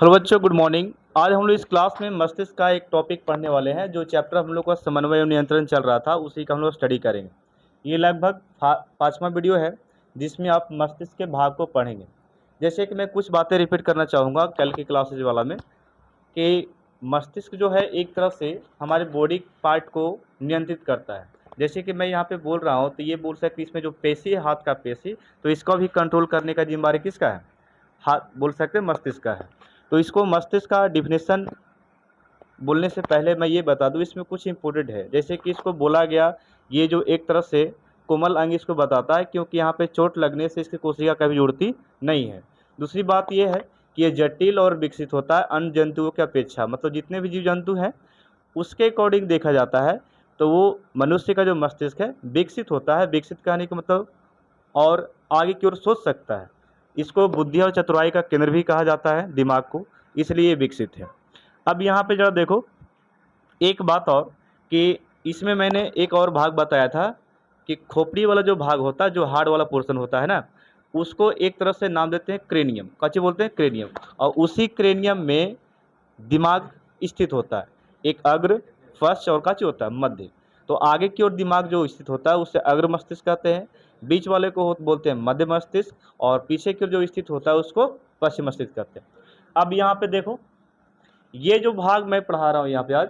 Hello बच्चों, good morning. आज हम लोग इस क्लास में मस्तिष्क का एक टॉपिक पढ़ने वाले हैं। जो चैप्टर हम लोग का समन्वय और नियंत्रण चल रहा था उसी का हम लोग स्टडी करेंगे। ये लगभग 5वां वीडियो है जिसमें आप मस्तिष्क के भाग को पढ़ेंगे। जैसे कि मैं कुछ बातें रिपीट करना चाहूँगा कल की क्लासेज वाला में, कि मस्तिष्क जो है एक तरह से हमारे बॉडी पार्ट को नियंत्रित करता है। जैसे कि मैं यहाँ पे बोल रहा हूँ तो ये बोल सकते इसमें जो पेशी है, हाथ का पेशी, तो इसको भी कंट्रोल करने का जिम्मेदारी किसका है? हाथ बोल सकते हैं मस्तिष्क का है। तो इसको मस्तिष्क का डिफिनेशन बोलने से पहले मैं ये बता दूं, इसमें कुछ इंपॉर्टेंट है। जैसे कि इसको बोला गया, ये जो एक तरह से कोमल अंग इसको बताता है, क्योंकि यहाँ पे चोट लगने से इसकी कोशिका कभी जुड़ती नहीं है। दूसरी बात ये है कि ये जटिल और विकसित होता है अन्य जंतुओं की अपेक्षा। मतलब जितने भी जीव जंतु हैं उसके अकॉर्डिंग देखा जाता है तो वो मनुष्य का जो मस्तिष्क है विकसित होता है। विकसित कहने का मतलब और आगे की ओर सोच सकता है। इसको बुद्धि और चतुराई का केंद्र भी कहा जाता है दिमाग को, इसलिए विकसित है। अब यहाँ पे जरा देखो एक बात और, कि इसमें मैंने एक और भाग बताया था कि खोपड़ी वाला जो भाग होता है, जो हार्ड वाला पोर्शन होता है ना, उसको एक तरह से नाम देते हैं क्रेनियम। कच्चे बोलते हैं क्रेनियम। और उसी क्रेनियम में दिमाग स्थित होता है। एक अग्र, फर्स्ट और काची होता है मध्य। तो आगे की ओर दिमाग जो स्थित होता है उससे अग्र मस्तिष्क कहते हैं, बीच वाले को बोलते हैं मध्य मस्तिष्क, और पीछे की ओर जो स्थित होता है उसको पश्चिम मस्तिष्क कहते हैं। अब यहाँ पे देखो, ये जो भाग मैं पढ़ा रहा हूँ यहाँ पे आज,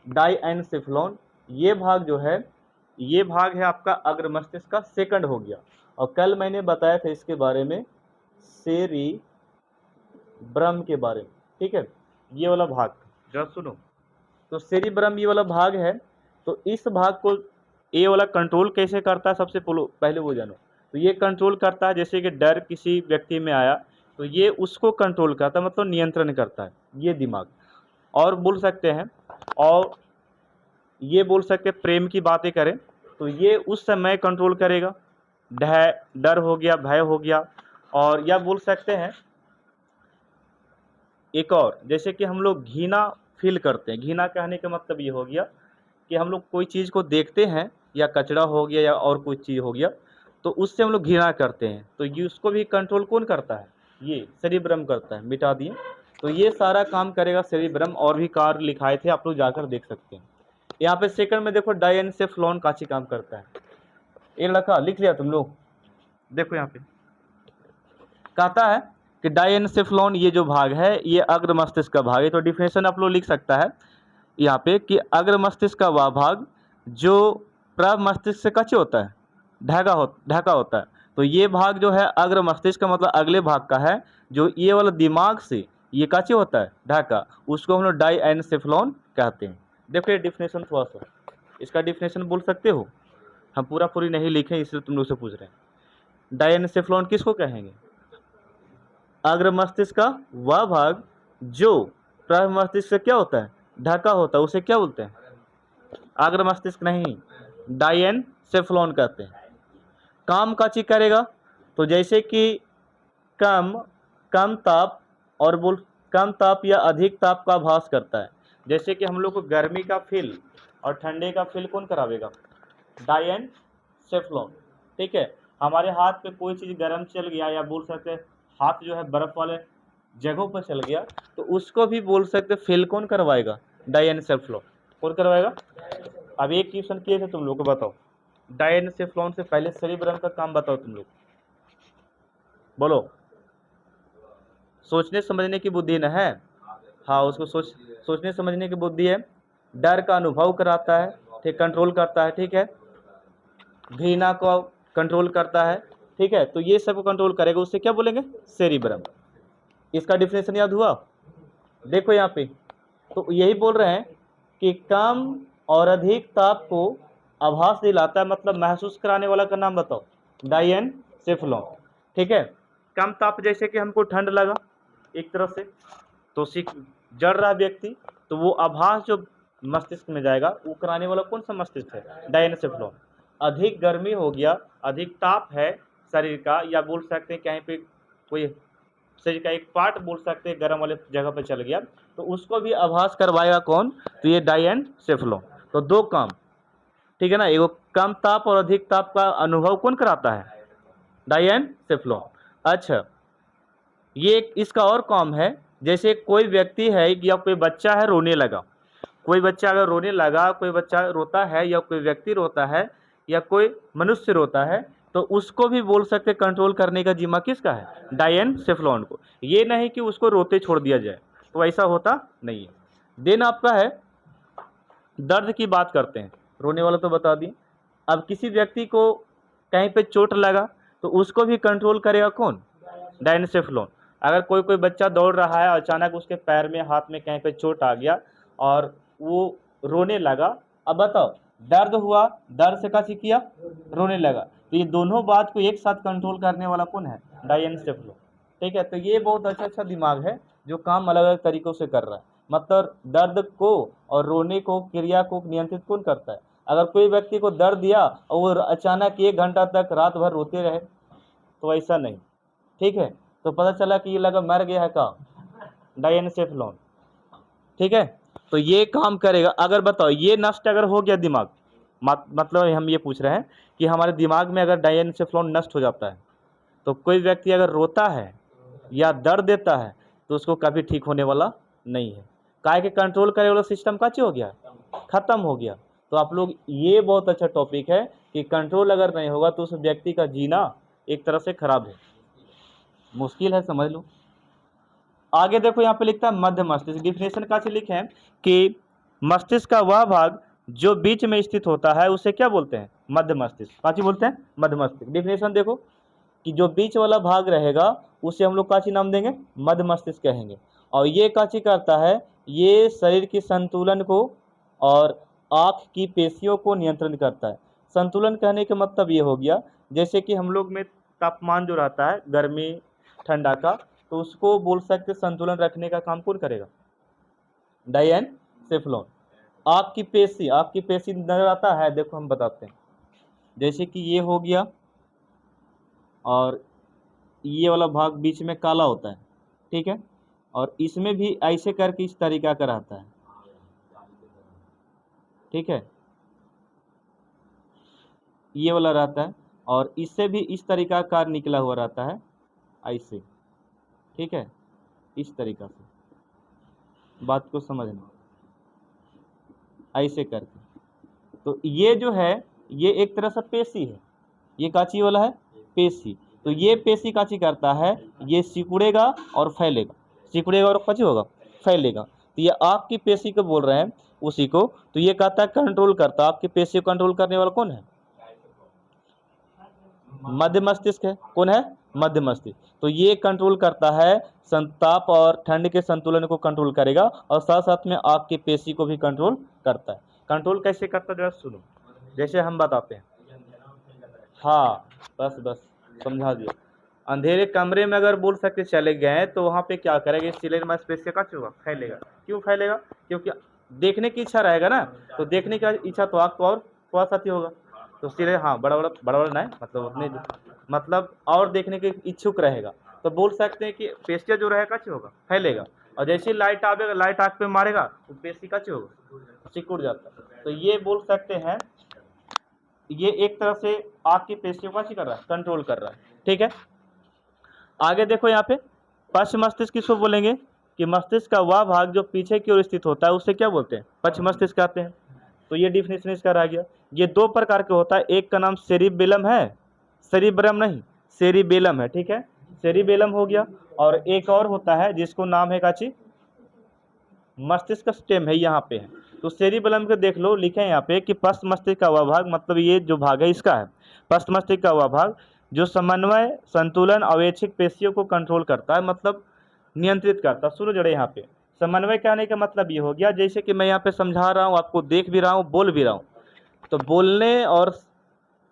डाइएनसेफेलॉन, ये भाग जो है, ये भाग है आपका अग्र मस्तिष्क का सेकंड हो गया। और कल मैंने बताया था इसके बारे में, सेरिब्रम के बारे में, ठीक है। ये वाला भाग जरा सुनो। तो सेरिब्रम ये वाला भाग है। तो इस भाग को ये वाला कंट्रोल कैसे करता है, सबसे पहले वो जानो। तो ये कंट्रोल करता है, जैसे कि डर किसी व्यक्ति में आया तो ये उसको कंट्रोल करता है, मतलब नियंत्रण करता है ये दिमाग। और बोल सकते हैं, और ये बोल सकते हैं प्रेम की बातें करें तो ये उस समय कंट्रोल करेगा। डर हो गया, भय हो गया। और या बोल सकते हैं एक और, जैसे कि हम लोग घृणा फील करते हैं। घृणा कहने का मतलब ये हो गया कि हम लोग कोई चीज़ को देखते हैं, या कचरा हो गया या और कोई चीज़ हो गया, तो उससे हम लोग घृणा करते हैं। तो ये उसको भी कंट्रोल कौन करता है? ये सेरिब्रम करता है। मिटा दिए। तो ये सारा काम करेगा सेरिब्रम। और भी कार्य लिखाए थे, आप लोग जाकर देख सकते हैं। यहाँ पे सेकंड में देखो, डाइएनसेफेलॉन काची काम करता है। ये लड़का लिख लिया तुम लोग? देखो यहाँ पे कहता है कि डाइएनसेफेलॉन ये जो भाग है ये अग्र मस्तिष्क का भाग है। तो डिफिनेशन आप लोग लिख सकता है यहाँ पे कि अग्र मस्तिष्क का वह भाग जो प्रभ मस्तिष्क से कच्चे होता है, ढका होता है। तो ये भाग जो है अग्र मस्तिष्क का मतलब अगले भाग का है, जो ये वाला दिमाग से ये कच्चे होता है, ढका, उसको हम लोग डाइएनसेफेलॉन कहते हैं। देखो ये डिफिनेशन थोड़ा सा, इसका डिफिनेशन बोल सकते हो? हम पूरी नहीं लिखे इसलिए तुम लोग से पूछ रहे हैं। डाइएनसेफेलॉन किसको कहेंगे? अग्र मस्तिष्क का वह भाग जो प्रभ मस्तिष्क से क्या होता है, ढका होता है, उसे क्या बोलते हैं? अग्र मस्तिष्क नहीं, डाइएनसेफेलॉन कहते हैं। काम का चीज करेगा तो जैसे कि कम कम ताप और कम ताप या अधिक ताप का आभास करता है। जैसे कि हम लोग को गर्मी का फील और ठंडे का फील कौन करावेगा? डाइएनसेफेलॉन, ठीक है। हमारे हाथ पे कोई चीज़ गर्म चल गया, या बोल सकते हैं हाथ जो है बर्फ वाले जगहों पर चल गया, तो उसको भी बोल सकते फील कौन करवाएगा? डाइएनसेफेलॉन। कौन करवाएगा? अब एक क्वेश्चन किए थे तुम लोग को, बताओ डाइएनसेफेलॉन से पहले सेरिब्रम का काम बताओ तुम लोग, बोलो। सोचने समझने की बुद्धि न है? हाँ, उसको सोचने समझने की बुद्धि है। डर का अनुभव कराता है, ठीक, कंट्रोल करता है, ठीक है। घृणा को कंट्रोल करता है, ठीक है। तो ये सब कंट्रोल करेगा, उससे क्या बोलेंगे? सेरिब्रम। इसका डिफिनेशन याद हुआ? देखो यहाँ पे, तो यही बोल रहे हैं कि कम और अधिक ताप को आभास दिलाता है, मतलब महसूस कराने वाला का नाम बताओ? डाइएनसेफेलॉन, ठीक है। कम ताप, जैसे कि हमको ठंड लगा एक तरह से, तो जड़ रहा व्यक्ति, तो वो आभास जो मस्तिष्क में जाएगा वो कराने वाला कौन सा मस्तिष्क है? डाइएनसेफेलॉन। अधिक गर्मी हो गया, अधिक ताप है शरीर का, या बोल सकते हैं कहीं पे कोई शरीर का एक पार्ट बोल सकते हैं गर्म वाले जगह पर चल गया, तो उसको भी आभास करवाएगा कौन? तो ये डाइएनसेफेलॉन। तो दो काम, ठीक है ना। एगो कम ताप और अधिक ताप का अनुभव कौन कराता है? डाइएनसेफेलॉन। अच्छा, ये इसका और काम है, जैसे कोई व्यक्ति है या कोई बच्चा है रोने लगा, कोई बच्चा अगर रोने लगा, कोई बच्चा रोता है या कोई व्यक्ति रोता है या कोई मनुष्य रोता है, तो उसको भी बोल सकते कंट्रोल करने का जिम्मा किसका है, डायनसेफलॉन को। ये नहीं कि उसको रोते छोड़ दिया जाए, तो ऐसा होता नहीं है। देन आपका है दर्द की बात करते हैं, रोने वाला तो बता दिए। अब किसी व्यक्ति को कहीं पे चोट लगा तो उसको भी कंट्रोल करेगा कौन, डायनसेफलॉन। अगर कोई बच्चा दौड़ रहा है, अचानक उसके पैर में हाथ में कहीं पे चोट आ गया और वो रोने लगा, अब बताओ दर्द हुआ, दर्द से कैसे किया, रोने लगा, तो ये दोनों बात को एक साथ कंट्रोल करने वाला कौन है, डायनसेफलॉन। ठीक है, तो ये बहुत अच्छा दिमाग है जो काम अलग अलग तरीकों से कर रहा है। मतलब दर्द को और रोने को, क्रिया को नियंत्रित कौन करता है। अगर कोई व्यक्ति को दर्द दिया और वो अचानक 1 घंटा तक रात भर रोते रहे, तो ऐसा नहीं। ठीक है, तो पता चला कि ये लगा मर गया है का, डायनसेफलॉन। ठीक है, तो ये काम करेगा। अगर बताओ ये नष्ट अगर हो गया दिमाग, मतलब हम ये पूछ रहे हैं कि हमारे दिमाग में अगर डायनसेफलॉन नष्ट हो जाता है, तो कोई व्यक्ति अगर रोता है या दर्द देता है तो उसको कभी ठीक होने वाला नहीं है। काहे के कंट्रोल करे वाला सिस्टम का हो गया, खत्म हो गया। तो आप लोग, ये बहुत अच्छा टॉपिक है कि कंट्रोल अगर नहीं होगा तो उस व्यक्ति का जीना एक तरह से खराब है, मुश्किल है, समझ लो। आगे देखो यहाँ पे लिखता है मध्य मस्तिष्क। डिफिनेशन का लिखे हैं कि मस्तिष्क का वह भाग जो बीच में स्थित होता है उसे क्या बोलते हैं, मध्य मस्तिष्क। काची बोलते हैं, मध्य मस्तिष्क। डिफिनेशन देखो कि जो बीच वाला भाग रहेगा उसे हम लोग काची नाम देंगे, मध्य मस्तिष्क कहेंगे। और ये काची करता है, ये शरीर के संतुलन को और आँख की पेशियों को नियंत्रण करता है। संतुलन कहने का मतलब ये हो गया, जैसे कि हम लोग में तापमान जो रहता है गर्मी ठंडा का, तो उसको बोल सकते संतुलन रखने का काम कौन करेगा, डायनसेफलॉन। आपकी पेशी नजर आता है, देखो हम बताते हैं। जैसे कि ये हो गया और ये वाला भाग बीच में काला होता है, ठीक है, और इसमें भी ऐसे करके इस तरीका का रहता है, ठीक है, ये वाला रहता है, और इससे भी इस तरीका का निकला हुआ रहता है ऐसे, ठीक है, इस तरीका से, बात को समझना, ऐसे करके। तो ये जो है ये एक तरह से पेशी है, ये काची वाला है, पेशी। तो ये पेशी काची करता है, ये सिकुड़ेगा और फैलेगा, सिकुड़ेगा और काची होगा, फैलेगा। तो ये आपकी पेशी को बोल रहे हैं उसी को। तो ये कहता है कंट्रोल करता है, आपकी पेशी को कंट्रोल करने वाला कौन है, मध्य मस्तिष्क है। कौन है, मध्य मस्तिष्क। तो ये कंट्रोल करता है, ताप और ठंड के संतुलन को कंट्रोल करेगा और साथ साथ में आग की पेशी को भी कंट्रोल करता है। कंट्रोल कैसे करता है जरा सुनो, जैसे हम बताते हैं। हाँ, बस समझा दिया। अंधेरे कमरे में अगर बोल सकते चले गए तो वहाँ पे क्या करेंगे, सिलेंडर मांसपेशियों का चूहा फैलेगा। क्यों फैलेगा, क्योंकि देखने की इच्छा रहेगा ना, तो देखने का इच्छा तो आग तो और थोड़ा साथी होगा, तो सिलेंडर, हाँ बड़ा नहीं, मतलब उतने मतलब और देखने के इच्छुक रहेगा, तो बोल सकते हैं कि पेशिया जो रहेगा क्या होगा, फैलेगा। और जैसे लाइट आवेगा, लाइट आग पे मारेगा तो पेशी का होगा, सिकुड़ जाता है। तो ये बोल सकते हैं ये एक तरह से आग की पेशियों का कर रहा है, कंट्रोल कर रहा है। ठीक है, आगे देखो यहाँ पे पश्च मस्तिष्क किसको बोलेंगे कि मस्तिष्क का वह भाग जो पीछे की ओर स्थित होता है उसे क्या बोलते हैं, पश्च मस्तिष्क कहते हैं। तो ये डिफिनेशन इसका रह गया। ये 2 प्रकार के होता है, एक का नाम सेरिबेलम है, सेरिब्रम नहीं, सेरिबेलम है, ठीक है, सेरिबेलम हो गया। और एक और होता है जिसको नाम है काची, मस्तिष्क का स्टेम है, यहाँ पे है। तो सेरिबेलम को देख लो, लिखे हैं यहाँ पे कि पश्च मस्तिष्क का वह भाग, मतलब ये जो भाग है इसका है, पश्च मस्तिष्क का वह भाग जो समन्वय, संतुलन, अवैच्छिक पेशियों को कंट्रोल करता है, मतलब नियंत्रित करता है। सुनो जड़े यहाँ पे समन्वय कहने का मतलब ये हो गया, जैसे कि मैं यहाँ पे समझा रहा हूँ, आपको देख भी रहा हूँ, बोल भी रहा हूँ, तो बोलने और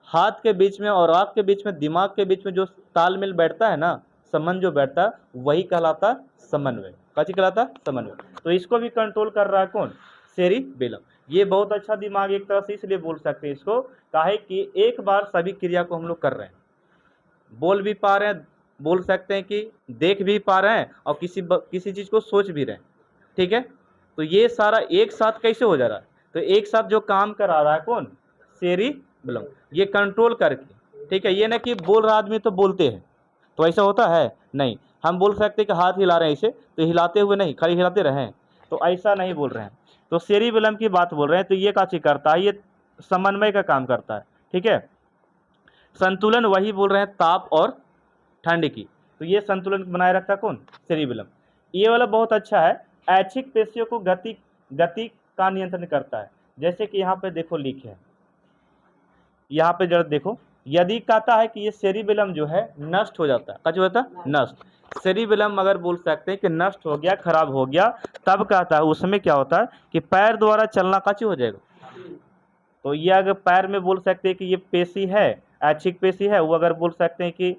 हाथ के बीच में और आँख के बीच में, दिमाग के बीच में जो तालमेल बैठता है ना, संबंध जो बैठता है, वही कहलाता समन्वय। काची कहलाता समन्वय। तो इसको भी कंट्रोल कर रहा है कौन, सेरिबेलम। ये बहुत अच्छा दिमाग एक तरह से इसलिए बोल सकते हैं इसको, काहे कि एक बार सभी क्रिया को हम लोग कर रहे हैं, बोल भी पा रहे हैं, बोल सकते हैं कि देख भी पा रहे हैं, और किसी चीज़ को सोच भी रहे हैं। ठीक है, तो ये सारा एक साथ कैसे हो जा रहा है, तो एक साथ जो काम करा रहा है कौन, सेरिबेलम, ये कंट्रोल करके। ठीक है, ये ना कि बोल रहा आदमी तो बोलते हैं, तो ऐसा होता है नहीं, हम बोल सकते हैं कि हाथ हिला रहे हैं इसे, तो हिलाते हुए नहीं, खाली हिलाते रहें, तो ऐसा नहीं बोल रहे हैं। तो सेरिबेलम की बात बोल रहे हैं, तो ये का चीज करता है, ये समन्वय का काम करता है, ठीक है। संतुलन वही बोल रहे हैं ताप और ठंड की, तो ये संतुलन बनाए रखता है कौन? सेरिबेलम। ये वाला बहुत अच्छा है, ऐच्छिक पेशियों को गति का नियंत्रण करता है। जैसे कि यहाँ पे देखो लिखे है, यहाँ पे जरा देखो, यदि कहता है कि ये सेरिबेलम जो है नष्ट हो जाता है, क्या होता है? नष्ट। सेरिबेलम अगर बोल सकते हैं कि नष्ट हो गया, खराब हो गया, तब कहता है उसमें क्या होता है कि पैर द्वारा चलना काची हो जाएगा। तो ये अगर पैर में बोल सकते हैं कि ये पेशी है, ऐच्छिक पेशी है, वो अगर बोल सकते हैं कि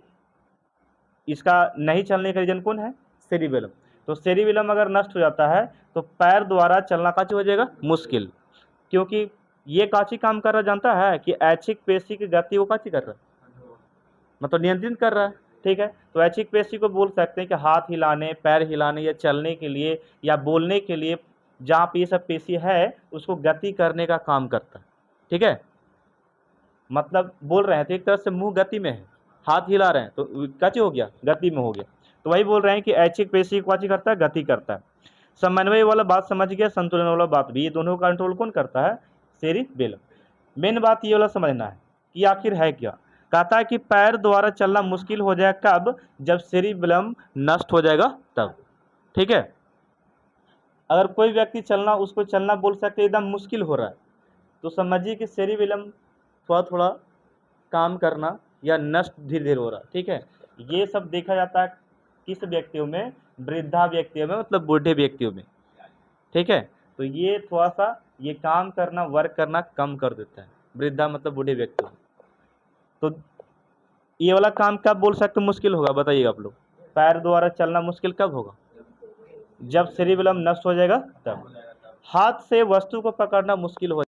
इसका नहीं चलने का रीजन कौन है? सेरिबेलम। तो सेरिबेलम अगर नष्ट हो जाता है तो पैर द्वारा चलना काची हो जाएगा? मुश्किल। क्योंकि ये काची काम कर रहा जानता है कि ऐच्छिक पेशी की गति वो काची कर रहा है, मतलब नियंत्रित कर रहा है, ठीक है। तो ऐच्छिक पेशी को बोल सकते हैं कि हाथ हिलाने, पैर हिलाने या चलने के लिए या बोलने के लिए जहाँ पे ये सब पेशी है उसको गति करने का काम करता है, ठीक है। मतलब बोल रहे हैं तो एक तरह से मुंह गति में है, हाथ हिला रहे हैं तो काची हो गया? गति में हो गया। तो वही बोल रहे हैं कि ऐच्छिक पेशी काची करता है? गति करता है। समन्वय वाला बात समझ गया, संतुलन वाला बात भी, ये दोनों का कंट्रोल कौन करता है? सेरिबेलम। मेन बात ये वाला समझना है कि आखिर है क्या। कहता है कि पैर द्वारा चलना मुश्किल हो जाए कब? जब सेरिबेलम नष्ट हो जाएगा तब, ठीक है। अगर कोई व्यक्ति चलना, उसको चलना बोल सकते एकदम मुश्किल हो रहा है, तो समझिए कि सेरिबेलम थोड़ा थोड़ा काम करना या नष्ट धीरे धीरे हो रहा है, ठीक है। ये सब देखा जाता है किस व्यक्तियों में? वृद्धा व्यक्तियों में, मतलब बूढ़े व्यक्तियों में, ठीक है। तो ये थोड़ा सा ये काम करना, वर्क करना कम कर देता है, वृद्धा मतलब बूढ़े व्यक्तियों में। तो ये वाला काम कब बोल सकते मुश्किल होगा? बताइएगा आप लोग। पैर द्वारा चलना मुश्किल कब होगा? जब सेरिबेलम नष्ट हो जाएगा तब। हाथ से वस्तु को पकड़ना मुश्किल हो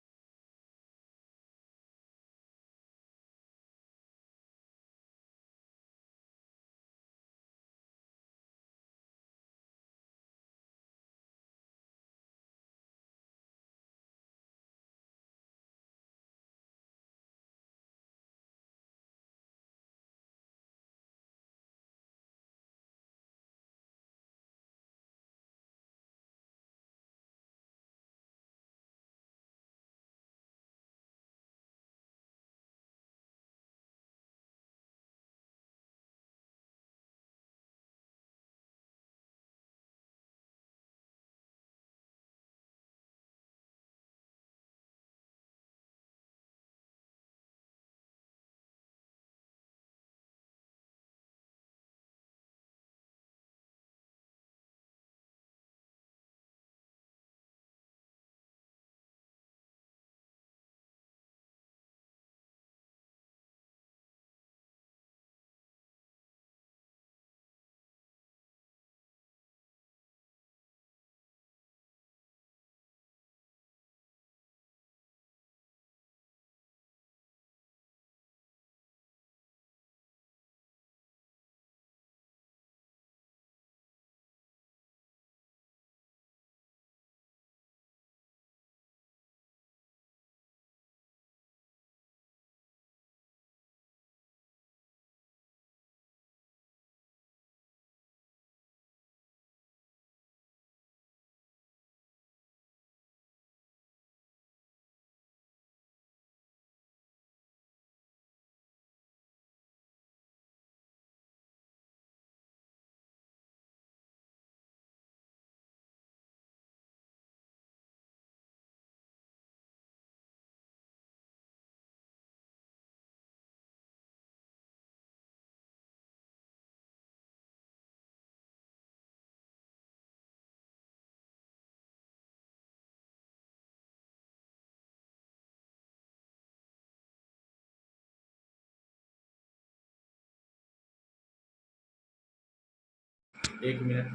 एक मिनट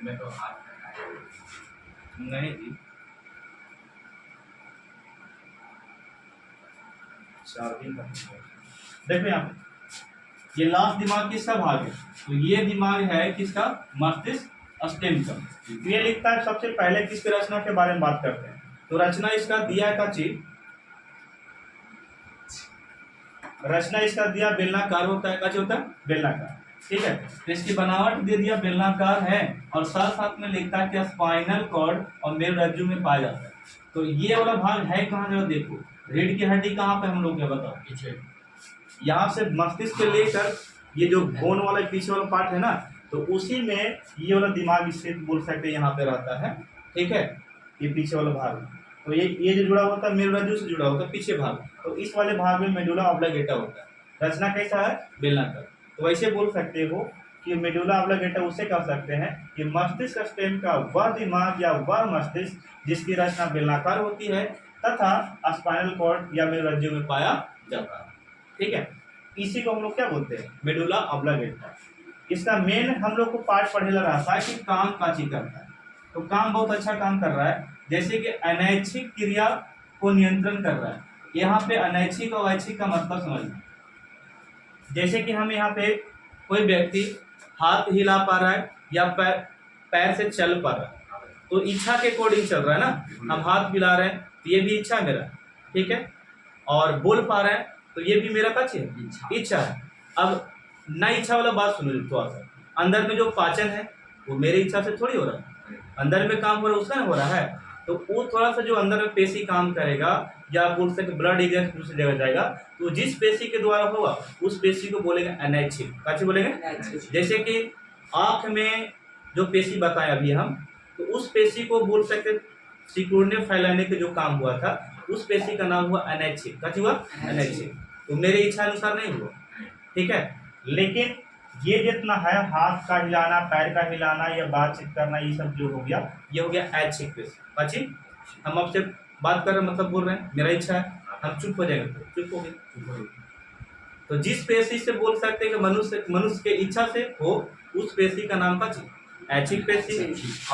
मैं तो नहीं थी 4 दिन का। देखो यहाँ पे ये लास्ट दिमाग किसका भाग है? तो ये दिमाग है किसका? मस्तिष्क स्टेम का। ये लिखता है सबसे पहले किसकी रचना के बारे में बात करते हैं। तो रचना इसका दिया का चीज रचना इसका दिया बेलनाकार होता है, कैसे होता है बेलनाकार, ठीक है। तो इसकी बनावट दे दिया बेलनाकार है और साथ साथ में लिखता है कि स्पाइनल कॉर्ड और मेरुरज्जु में पाया जाता है। तो ये वाला भाग है कहाँ, जरा देखो रीढ़ की हड्डी कहाँ पे हम लोग क्या बताओ पीछे, यहाँ से मस्तिष्क से लेकर ये जो बोन वाला पीछे वाला पार्ट है ना, तो उसी में ये वाला दिमाग स्थित बोल सकते हैं यहाँ पे रहता है, ठीक है। ये पीछे वाला भाग, तो ये जो जुड़ा होता है मेरुरज्जु से जुड़ा होता है पीछे भाग, तो इस वाले भाग में मेडुला ऑब्लिगेटा होता है। रचना कैसा है बेलनाकार। तो वैसे बोल सकते हो कि मेडुला ऑब्लिगेटा उसे कह सकते हैं कि मस्तिष्क स्टेम का वह दिमाग या वह मस्तिष्क जिसकी रचना बेलनाकार होती है तथा स्पाइनल कॉर्ड या मेरुरज्जु में पाया जाता है, ठीक है। इसी को हम लोग क्या बोलते हैं मेडुला ऑब्लिगेटा। इसका मेन हम लोग को पार्ट पढ़े लग रहा था कि काम काची करता है, तो काम बहुत अच्छा काम कर रहा है, जैसे कि अनैच्छिक क्रिया को नियंत्रण कर रहा है। यहाँ पे अनैच्छिक और ऐच्छिक का मतलब समझना, जैसे कि हम यहाँ पे कोई व्यक्ति हाथ हिला पा रहा है या पैर से चल पा रहा है, तो इच्छा के अकॉर्डिंग चल रहा है ना, हम हाथ हिला रहे हैं तो ये भी इच्छा मेरा, ठीक है। और बोल पा रहे हैं तो ये भी मेरा काची है इच्छा है। अब ना इच्छा वाला बात सुनो थोड़ा सा, अंदर में जो पाचन है वो मेरी इच्छा से थोड़ी हो रहा है, अंदर में काम हो रहा है उसका हो रहा है, तो वो थोड़ा सा जो अंदर में पेशी काम करेगा या बोल सकते ब्लड एग्जैक्ट दूसरी जगह जाएगा, तो जिस पेशी के द्वारा होगा उस पेशी को बोलेंगे अनैच्छिक, कैसे बोलेंगे। जैसे कि आंख में जो पेशी बताए अभी हम, तो उस पेशी को बोल सकते सिकुड़ने फैलाने के जो काम हुआ था उस पेशी का नाम हुआ अनैच्छिक, कैसे हुआ अनैच्छिक। तो मेरे इच्छा अनुसार नहीं हुआ, ठीक है। लेकिन ये जितना है हाथ का हिलाना, पैर का हिलाना या बातचीत करना, ये सब जो हो गया ये हो गया ऐच्छिक पेशी। अच्छी हम आपसे बात कर रहे हैं मतलब बोल रहे हैं मेरा इच्छा है, हम चुप हो जाएंगे तो चुप हो गए। तो जिस पेशी से बोल सकते हैं कि मनुष्य के इच्छा से हो उस पेशी का नाम का ऐच्छिक पेशी,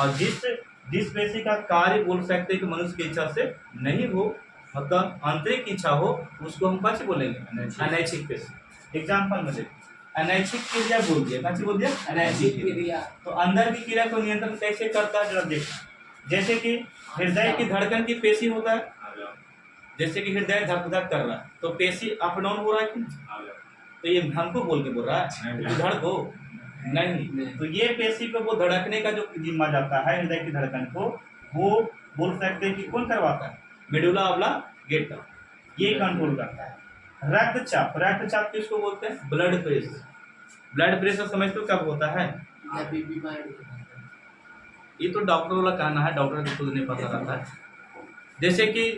और जिस पेशी का कार्य बोल सकते हैं कि मनुष्य की इच्छा से नहीं हो मतलब आंतरिक इच्छा हो उसको हम कैसे बोलेंगे अनैच्छिक पेशी। एग्जाम्पल में देखो अनैच्छिक क्रिया बोल दिया, कैसे बोल दिया अनैच्छिक क्रिया। तो अंदर की क्रिया को नियंत्रण कैसे करता है जरा देखो, जैसे कि हृदय की धड़कन की पेशी होता है, जैसे कि हृदय धक धक कर रहा है तो पेशी अप डाउन हो रहा है कि तो ये हमको बोल के बोल रहा है धड़को नहीं, तो ये पेशी को वो धड़कने का जो जिम्मा जाता है हृदय की धड़कन को, वो बोल सकते हैं कि कौन करवाता है मेडुला ऑब्लिगेटा, ये कंट्रोल करता है। रक्तचाप किसको बोलते हैं ब्लड प्रेशर समझते हो कब होता है, ये तो डॉक्टर वाला कहना है, डॉक्टर को खुद नहीं पता रहता है। जैसे कि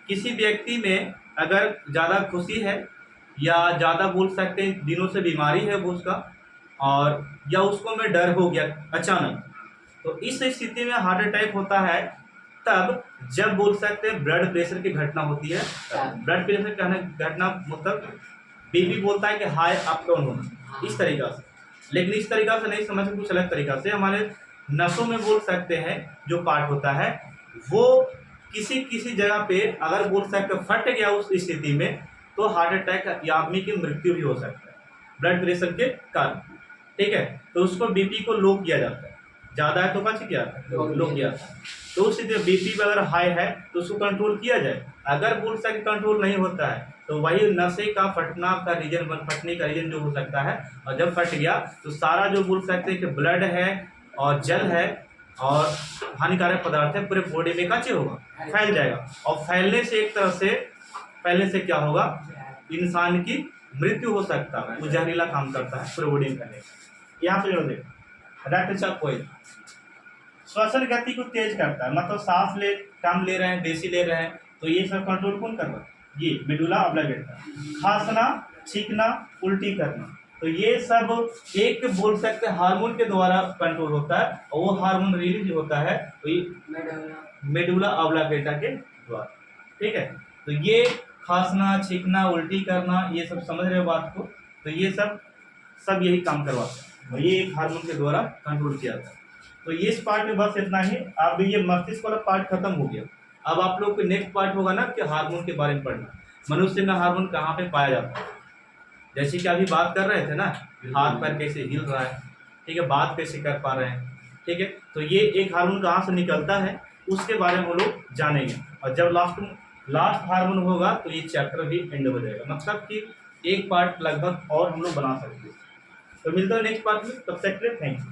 किसी व्यक्ति में अगर ज़्यादा खुशी है या ज़्यादा बोल सकते हैं दिनों से बीमारी है वो उसका, और या उसको में डर हो गया अचानक, तो इस स्थिति में हार्ट अटैक होता है तब जब बोल सकते हैं ब्लड प्रेशर की घटना होती है। ब्लड प्रेशर की घटना मतलब बीपी बोलता है कि हाई अप डाउन होना इस तरीका से, लेकिन इस तरीका से नहीं समझ कुछ अलग तरीका से हमारे नसों में बोल सकते हैं जो पार्ट होता है वो किसी जगह पे अगर बोल सकते फट गया उस स्थिति में तो हार्ट अटैक या आदमी की मृत्यु भी हो सकता है ब्लड प्रेशर के कारण, ठीक है। तो उसको बीपी को लो किया जाता है, ज़्यादा है तो क्या किया लो किया जाता है। तो उस स्थिति में बीपी अगर हाई है तो उसको कंट्रोल किया जाए, अगर बोल सकते कंट्रोल नहीं होता है तो वही नशे का फटने का रीजन जो हो सकता है, और जब फट गया तो सारा जो बोल सकते हैं कि ब्लड है और जल है और हानिकारक पदार्थ है पूरे बॉडी में कैसे होगा फैल जाएगा, और फैलने से एक तरह से क्या होगा इंसान की मृत्यु हो सकता है, वो जहरीला काम करता है पूरे बॉडी में फैलने। यहाँ पे जो देखो रक्तचाप कोई श्वसन गति को तेज करता है, मतलब सांस कम ले रहे हैं बेसी ले रहे हैं तो ये सब कंट्रोल कौन कर रहा है ये मेडुला ऑब्लिगेटा। खांसना छींकना उल्टी करना तो ये सब एक बोल सकते हैं हार्मोन के द्वारा कंट्रोल होता है, और वो हार्मोन रिलीज होता है तो ये मेडुला ऑब्लिगेटा के द्वारा, ठीक है। तो ये खांसना छींकना उल्टी करना ये सब समझ रहे हो बात को, तो ये सब यही काम करवाता है और ये एक हार्मोन के द्वारा कंट्रोल किया जाता है। तो ये इस पार्ट में बस इतना ही। अब ये मस्तिष्क वाला पार्ट खत्म हो गया, अब आप लोग को नेक्स्ट पार्ट होगा ना कि हार्मोन के बारे में पढ़ना, मनुष्य में हार्मोन कहाँ पे पाया जाता है। जैसे कि अभी बात कर रहे थे ना हाथ पैर कैसे हिल रहा है, ठीक है, बात कैसे कर पा रहे हैं, ठीक है। तो ये एक हार्मोन कहाँ से निकलता है उसके बारे में हम लोग जानेंगे, और जब लास्ट में लास्ट हार्मोन होगा तो ये चैप्टर भी एंड हो जाएगा, मतलब कि एक पार्ट लगभग और हम लोग बना सकते हैं। तो मिलता है नेक्स्ट पार्ट में, तब तक के लिए थैंक यू।